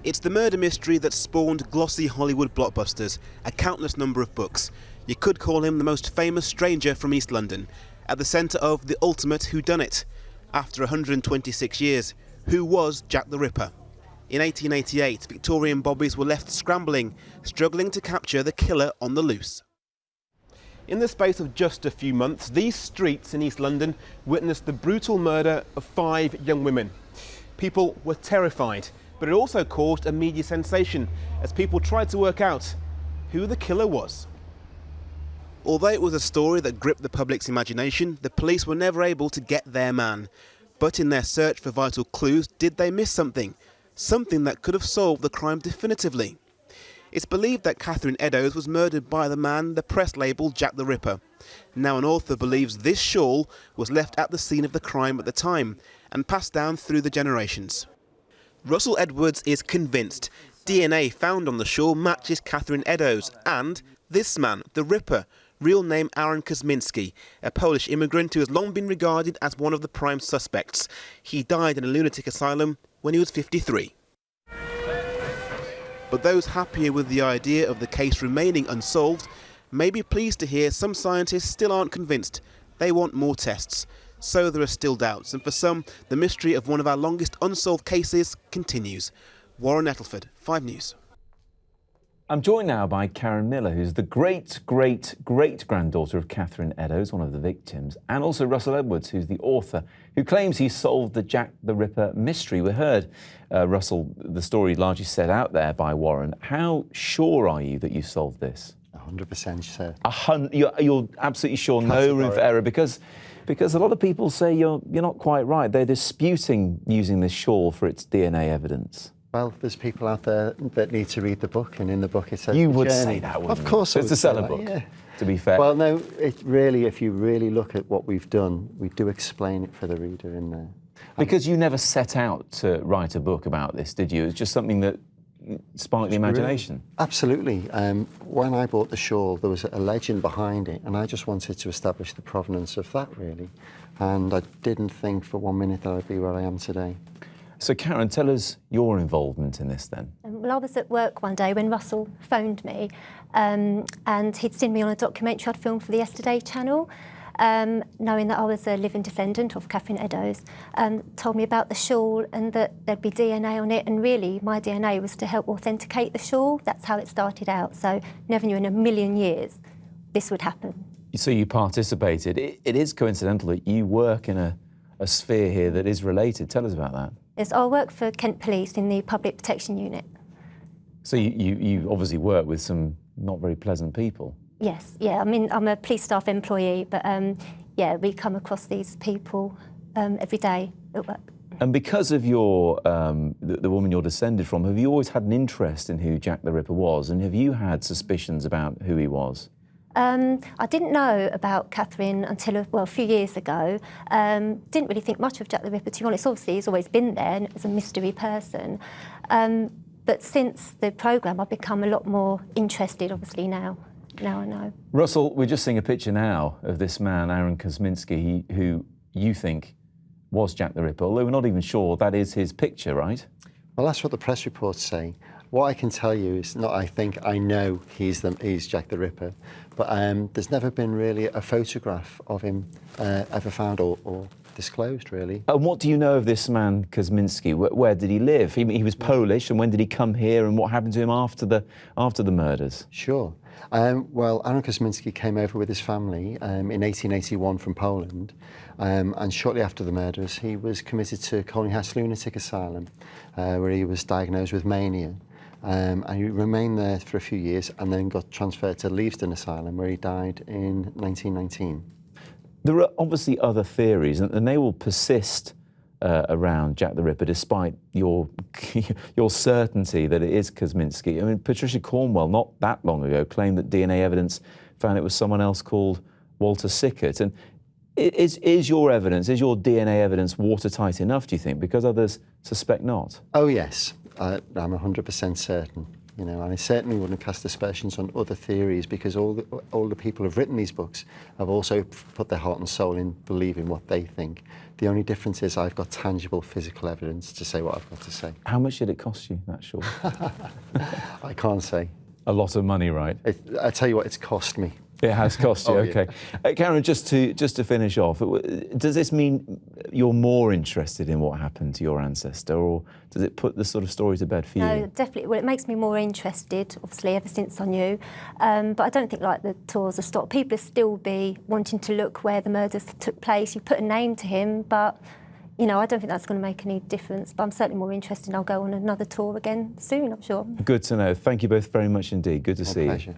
It's the murder mystery that spawned glossy Hollywood blockbusters, a countless number of books. You could call him the most famous stranger from East London, at the centre of the ultimate whodunit. After 126 years, who was Jack the Ripper? In 1888, Victorian bobbies were left scrambling, struggling to capture the killer on the loose. In the space of just a few months, these streets in East London witnessed the brutal murder of 5 young women. People were terrified, but it also caused a media sensation as people tried to work out who the killer was. Although it was a story that gripped the public's imagination, the police were never able to get their man. But in their search for vital clues, did they miss something? Something that could have solved the crime definitively. It's believed that Catherine Eddowes was murdered by the man the press labelled Jack the Ripper. Now an author believes this shawl was left at the scene of the crime at the time and passed down through the generations. Russell Edwards is convinced DNA found on the shawl matches Catherine Eddowes and this man, the Ripper, real name Aaron Kosminski, a Polish immigrant who has long been regarded as one of the prime suspects. He died in a lunatic asylum when he was 53. But those happier with the idea of the case remaining unsolved may be pleased to hear some scientists still aren't convinced. They want more tests. So there are still doubts, and for some, the mystery of one of our longest unsolved cases continues. Warren Ettelford, 5 News. I'm joined now by Karen Miller, who's the great-great-great-granddaughter of Catherine Eddowes, one of the victims, and also Russell Edwards, who's the author, who claims he solved the Jack the Ripper mystery. We heard, Russell, the story largely set out there by Warren. How sure are you that you solved this? 100% sure. You're absolutely sure, no room for error, because a lot of people say you're not quite right. They're disputing using this shawl for its DNA evidence. Well, there's people out there that need to read the book, and in the book it says you the would journey. say that, wouldn't Of course, it's a seller book. Yeah. To be fair. Well, no, it really, if you really look at what we've done, we do explain it for the reader in there. Because you never set out to write a book about this, did you? It was just something that sparked the imagination. Really, absolutely. When I bought the shawl, there was a legend behind it, and I just wanted to establish the provenance of that, really. And I didn't think for 1 minute that I'd be where I am today. So, Karen, tell us your involvement in this then. Well, I was at work one day when Russell phoned me, and he'd seen me on a documentary I'd filmed for the Yesterday channel, knowing that I was a living descendant of Catherine Eddowes, told me about the shawl and that there'd be DNA on it, and really my DNA was to help authenticate the shawl. That's how it started out, so never knew in a million years this would happen. So you participated. It is coincidental that you work in a sphere here that is related. Tell us about that. Yes, I work for Kent Police in the Public Protection Unit. So you obviously work with some not very pleasant people. Yes, yeah. I mean, I'm a police staff employee, but yeah, we come across these people every day at work. And because of your the woman you're descended from, have you always had an interest in who Jack the Ripper was, and have you had suspicions about who he was? I didn't know about Catherine until, a few years ago. Didn't really think much of Jack the Ripper, to be honest. Obviously, he's always been there and as a mystery person. But since the programme, I've become a lot more interested, obviously, now. Now I know. Russell, we're just seeing a picture now of this man, Aaron Kosminski, who you think was Jack the Ripper, although we're not even sure that is his picture, right? Well, that's what the press reports say. What I can tell you is not I think, I know he's Jack the Ripper, but there's never been really a photograph of him ever found or disclosed, really. And what do you know of this man, Kosminski? Where did he live? He was Polish, and when did he come here, and what happened to him after the murders? Sure. Well, Aaron Kosminski came over with his family in 1881 from Poland, and shortly after the murders, he was committed to Colney House Lunatic Asylum, where he was diagnosed with mania. And he remained there for a few years and then got transferred to Leavesden Asylum, where he died in 1919. There are obviously other theories, and they will persist around Jack the Ripper, despite your certainty that it is Kosminski. I mean, Patricia Cornwell, not that long ago, claimed that DNA evidence found it was someone else called Walter Sickert. And is your evidence, is your DNA evidence watertight enough, do you think, because others suspect not? Oh, yes. I'm 100% certain. you know, and I certainly wouldn't cast aspersions on other theories, because all the people who've written these books have also put their heart and soul in believing what they think. The only difference is I've got tangible physical evidence to say what I've got to say. How much did it cost you, that short? I can't say. A lot of money, right? I tell you what, it's cost me. It has cost you, Oh, yeah. okay. Karen, just to finish off, does this mean you're more interested in what happened to your ancestor, or does it put the sort of story to bed for No, you? definitely. Well, it makes me more interested, obviously, ever since I knew. But I don't think like the tours have stopped. People will still be wanting to look where the murders took place. You put a name to him, but you know, I don't think that's going to make any difference. But I'm certainly more interested, and I'll go on another tour again soon, I'm sure. Good to know. Thank you both very much indeed. Good to see you. Pleasure.